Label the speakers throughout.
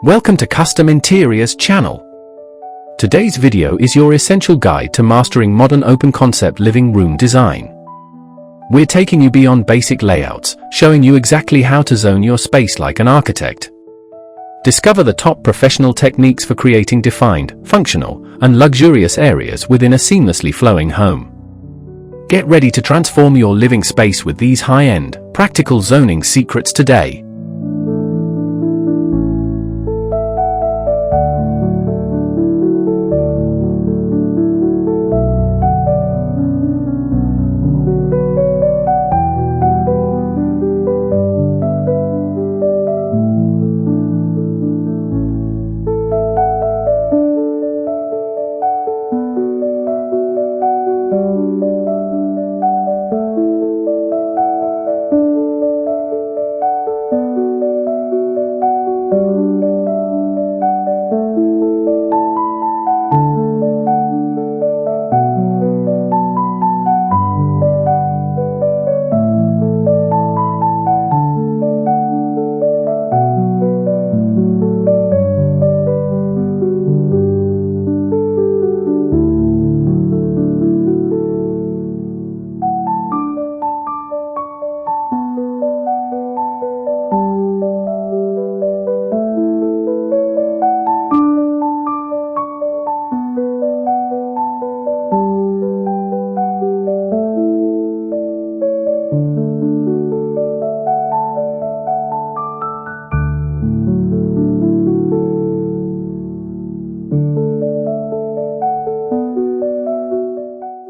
Speaker 1: Welcome to Custom Interiors channel. Today's video is your essential guide to mastering modern open concept living room design. We're taking you beyond basic layouts, showing you exactly how to zone your space like an architect. Discover the top professional techniques for creating defined, functional, and luxurious areas within a seamlessly flowing home. Get ready to transform your living space with these high-end, practical zoning secrets today.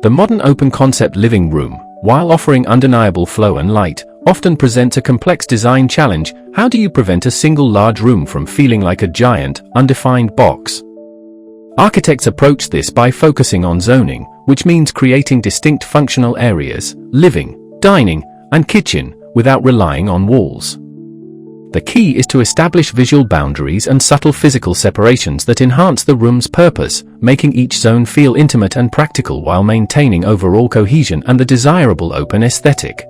Speaker 1: The modern open-concept living room, while offering undeniable flow and light, often presents a complex design challenge. How do you prevent a single large room from feeling like a giant, undefined box? Architects approach this by focusing on zoning, which means creating distinct functional areas, living, dining, and kitchen, without relying on walls. The key is to establish visual boundaries and subtle physical separations that enhance the room's purpose, making each zone feel intimate and practical while maintaining overall cohesion and the desirable open aesthetic.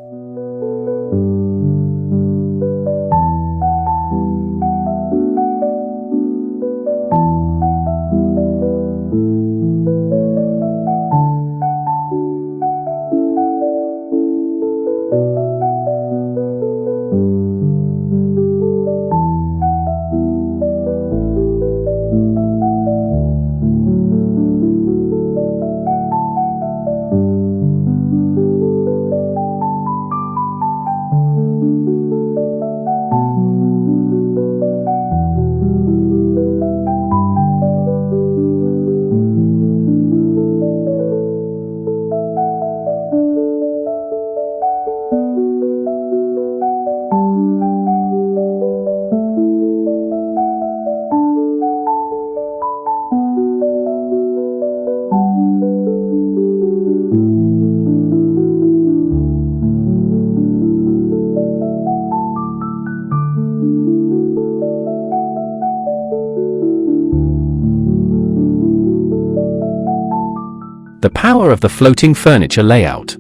Speaker 1: The power of the floating furniture layout.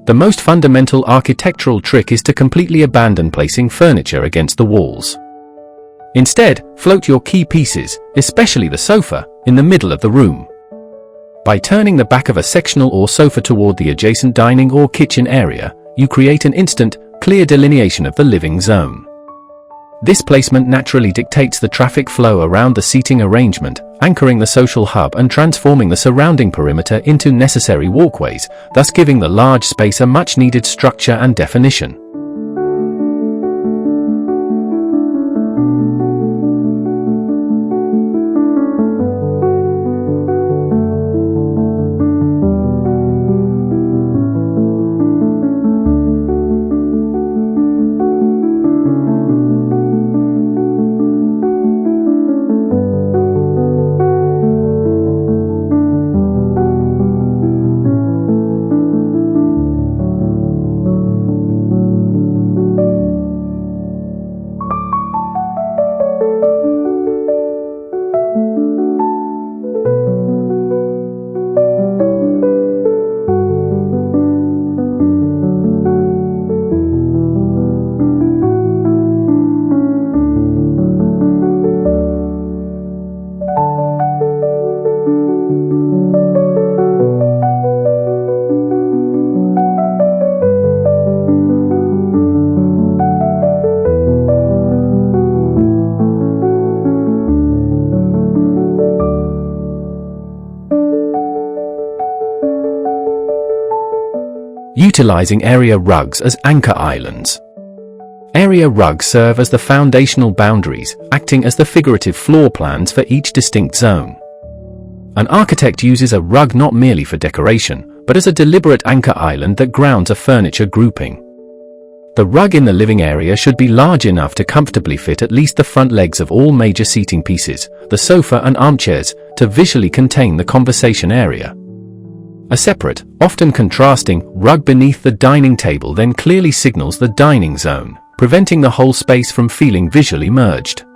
Speaker 1: The most fundamental architectural trick is to completely abandon placing furniture against the walls. Instead, float your key pieces, especially the sofa, in the middle of the room. By turning the back of a sectional or sofa toward the adjacent dining or kitchen area, you create an instant, clear delineation of the living zone. This placement naturally dictates the traffic flow around the seating arrangement, anchoring the social hub and transforming the surrounding perimeter into necessary walkways, thus giving the large space a much-needed structure and definition. utilizing area rugs as anchor islands. Area rugs serve as the foundational boundaries, acting as the figurative floor plans for each distinct zone. An architect uses a rug not merely for decoration, but as a deliberate anchor island that grounds a furniture grouping. The rug in the living area should be large enough to comfortably fit at least the front legs of all major seating pieces, the sofa and armchairs, to visually contain the conversation area. A separate, often contrasting, rug beneath the dining table then clearly signals the dining zone, preventing the whole space from feeling visually merged.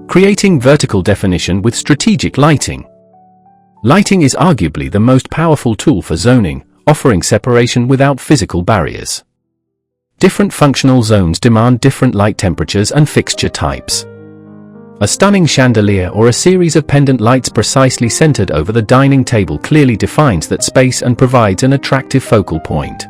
Speaker 1: Creating vertical definition with strategic lighting. Lighting is arguably the most powerful tool for zoning, offering separation without physical barriers. Different functional zones demand different light temperatures and fixture types. A stunning chandelier or a series of pendant lights precisely centered over the dining table clearly defines that space and provides an attractive focal point.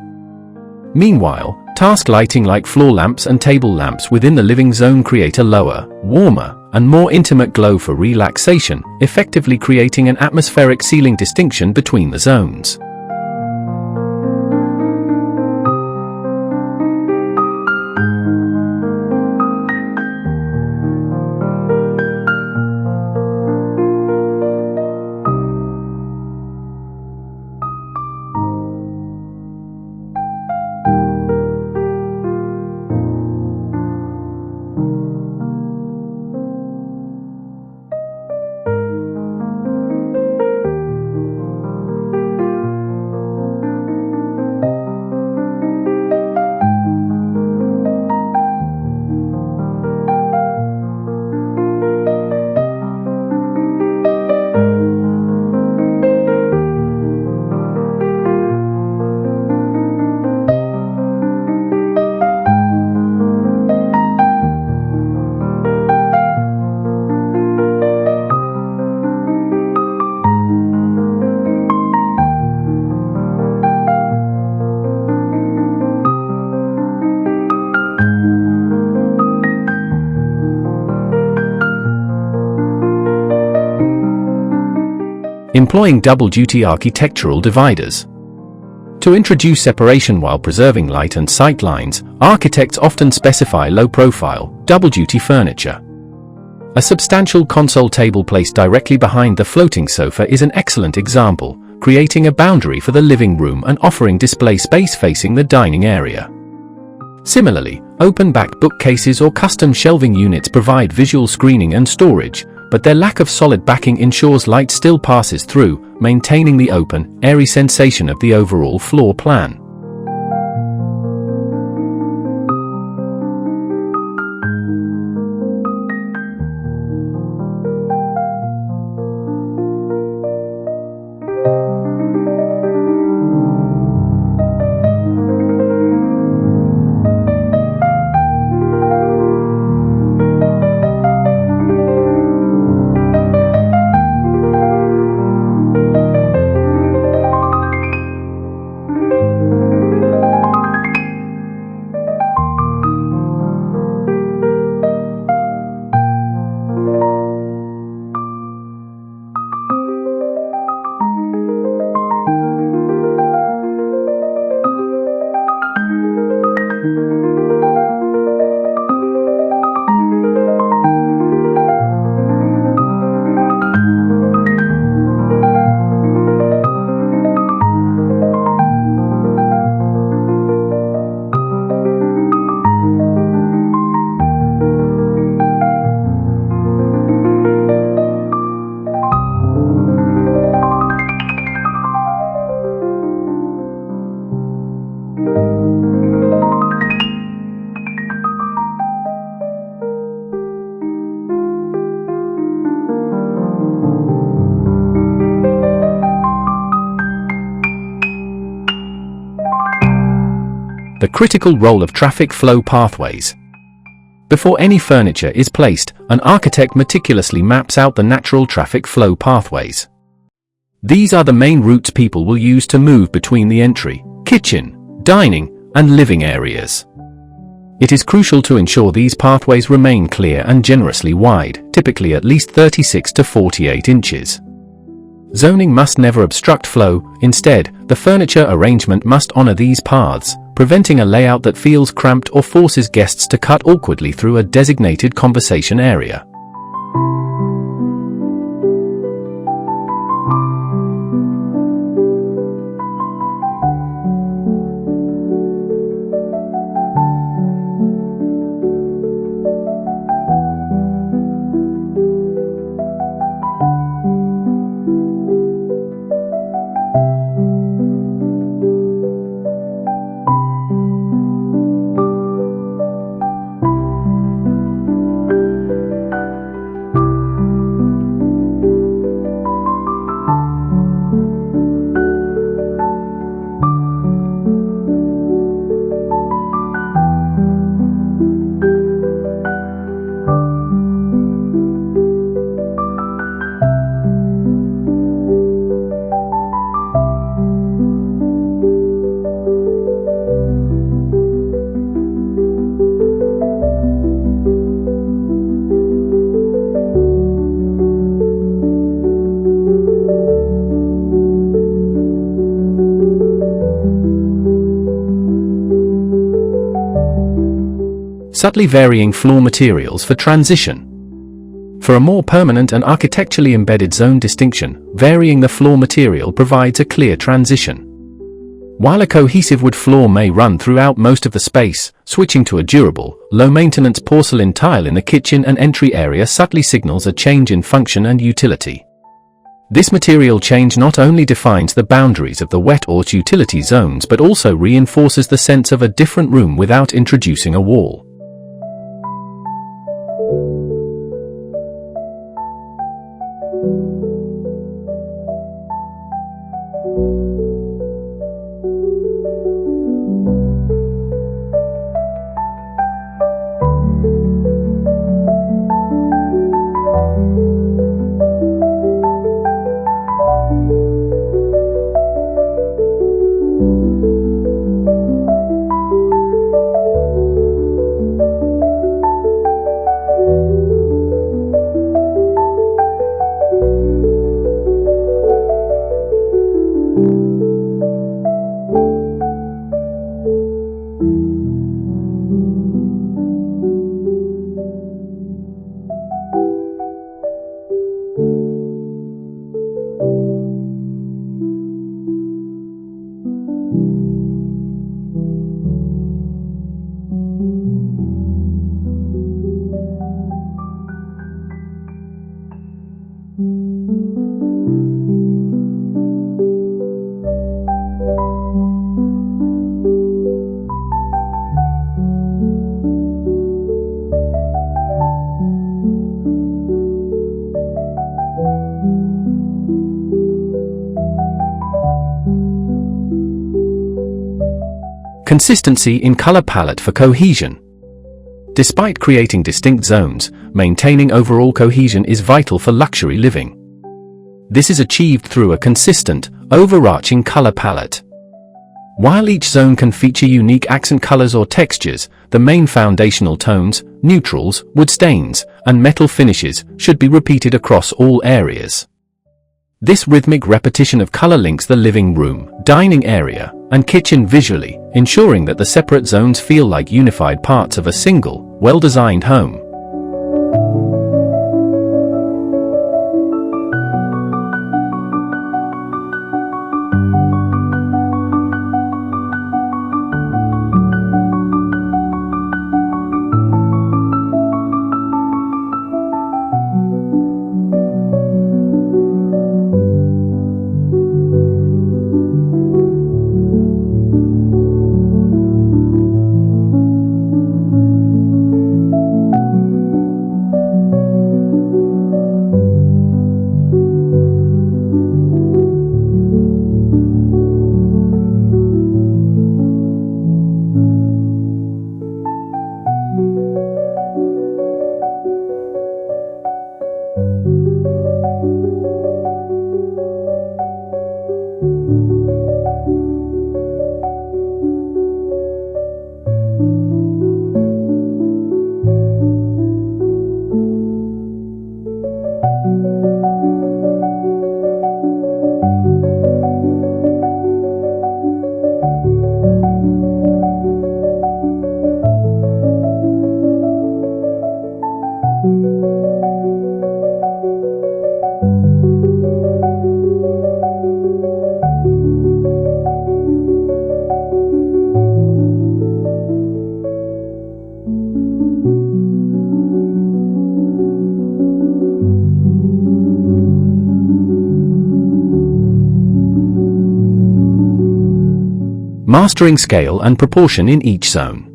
Speaker 1: Meanwhile, task lighting like floor lamps and table lamps within the living zone create a lower, warmer, and more intimate glow for relaxation, effectively creating an atmospheric ceiling distinction between the zones. Employing double-duty architectural dividers. To introduce separation while preserving light and sight lines, architects often specify low-profile, double-duty furniture. A substantial console table placed directly behind the floating sofa is an excellent example, creating a boundary for the living room and offering display space facing the dining area. Similarly, open-backed bookcases or custom shelving units provide visual screening and storage, but their lack of solid backing ensures light still passes through, maintaining the open, airy sensation of the overall floor plan. The critical role of traffic flow pathways. Before any furniture is placed, an architect meticulously maps out the natural traffic flow pathways. These are the main routes people will use to move between the entry, kitchen, dining, and living areas. It is crucial to ensure these pathways remain clear and generously wide, typically at least 36 to 48 inches. Zoning must never obstruct flow. Instead, the furniture arrangement must honor these paths, preventing a layout that feels cramped or forces guests to cut awkwardly through a designated conversation area. Subtly varying floor materials for transition. For a more permanent and architecturally embedded zone distinction, varying the floor material provides a clear transition. While a cohesive wood floor may run throughout most of the space, switching to a durable, low-maintenance porcelain tile in the kitchen and entry area subtly signals a change in function and utility. This material change not only defines the boundaries of the wet or utility zones but also reinforces the sense of a different room without introducing a wall. Consistency in color palette for cohesion. Despite creating distinct zones, maintaining overall cohesion is vital for luxury living. This is achieved through a consistent, overarching color palette. While each zone can feature unique accent colors or textures, the main foundational tones, neutrals, wood stains, and metal finishes should be repeated across all areas. This rhythmic repetition of color links the living room, dining area, and kitchen visually, ensuring that the separate zones feel like unified parts of a single, well-designed home. mastering scale and proportion in each zone.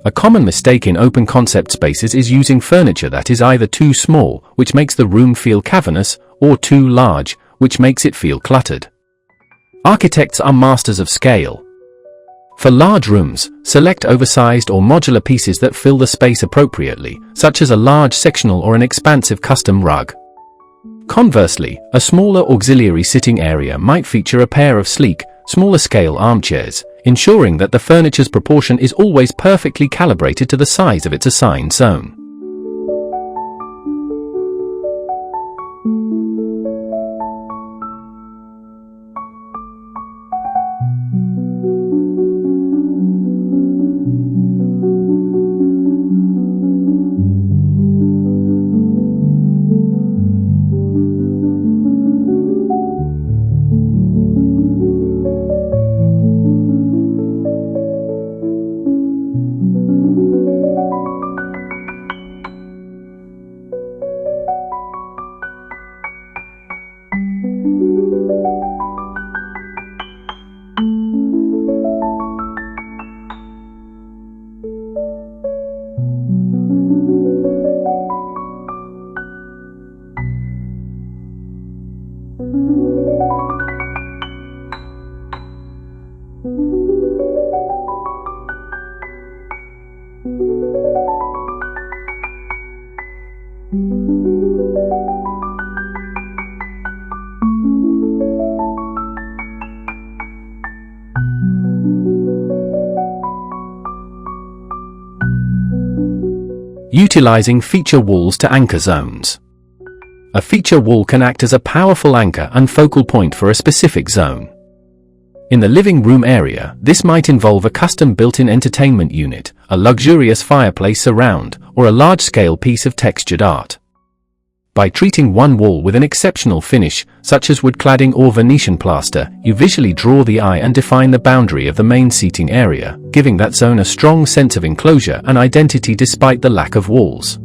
Speaker 1: A common mistake in open concept spaces is using furniture that is either too small, which makes the room feel cavernous, or too large, which makes it feel cluttered. Architects are masters of scale. For large rooms, select oversized or modular pieces that fill the space appropriately, such as a large sectional or an expansive custom rug. Conversely, a smaller auxiliary sitting area might feature a pair of sleek, smaller-scale armchairs, ensuring that the furniture's proportion is always perfectly calibrated to the size of its assigned zone. Utilizing feature walls to anchor zones. A feature wall can act as a powerful anchor and focal point for a specific zone. In the living room area, this might involve a custom built-in entertainment unit, a luxurious fireplace surround, or a large-scale piece of textured art. By treating one wall with an exceptional finish, such as wood cladding or Venetian plaster, you visually draw the eye and define the boundary of the main seating area, giving that zone a strong sense of enclosure and identity despite the lack of walls.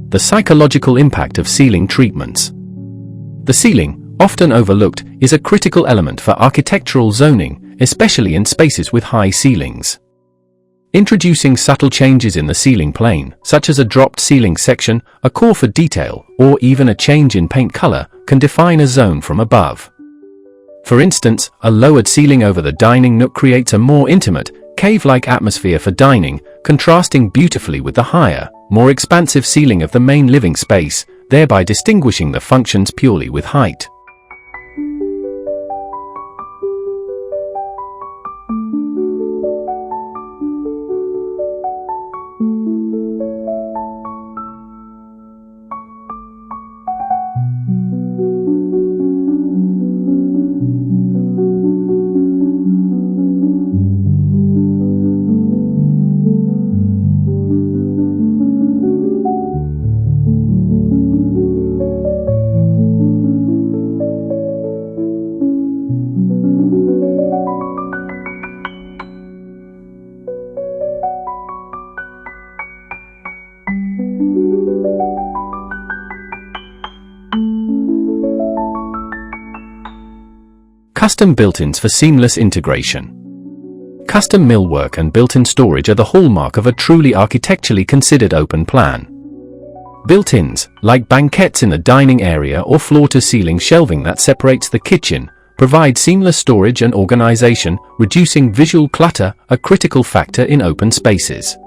Speaker 1: The psychological impact of ceiling treatments. The ceiling, often overlooked, is a critical element for architectural zoning, especially in spaces with high ceilings. Introducing subtle changes in the ceiling plane, such as a dropped ceiling section, a core for detail, or even a change in paint color, can define a zone from above. For instance, a lowered ceiling over the dining nook creates a more intimate, cave-like atmosphere for dining, contrasting beautifully with the higher, more expansive ceiling of the main living space, thereby distinguishing the functions purely with height. Custom built-ins for seamless integration. Custom millwork and built-in storage are the hallmark of a truly architecturally considered open plan. Built-ins, like banquettes in the dining area or floor-to-ceiling shelving that separates the kitchen, provide seamless storage and organization, reducing visual clutter, a critical factor in open spaces.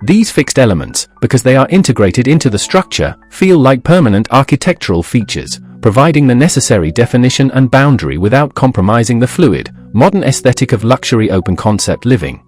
Speaker 1: These fixed elements, because they are integrated into the structure, feel like permanent architectural features, providing the necessary definition and boundary without compromising the fluid, modern aesthetic of luxury open-concept living.